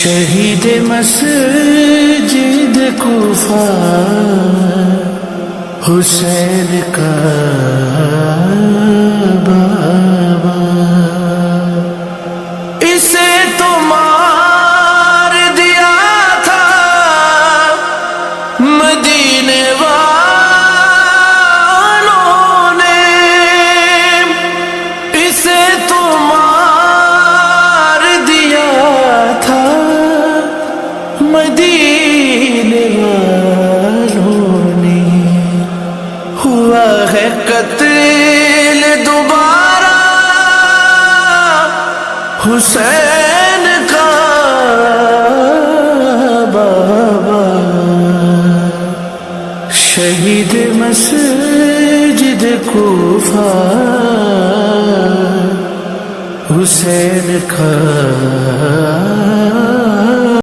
شہید مسجد کوفہ حسین کا بابا، اسے تو مار دیا تھا مدینے والوں نے، اسے تو مار دیا تھا مدینے والوں نے، ہوا ہے قتل دوبارہ حسین کا بابا، شہید مسجد کوفہ حسین کا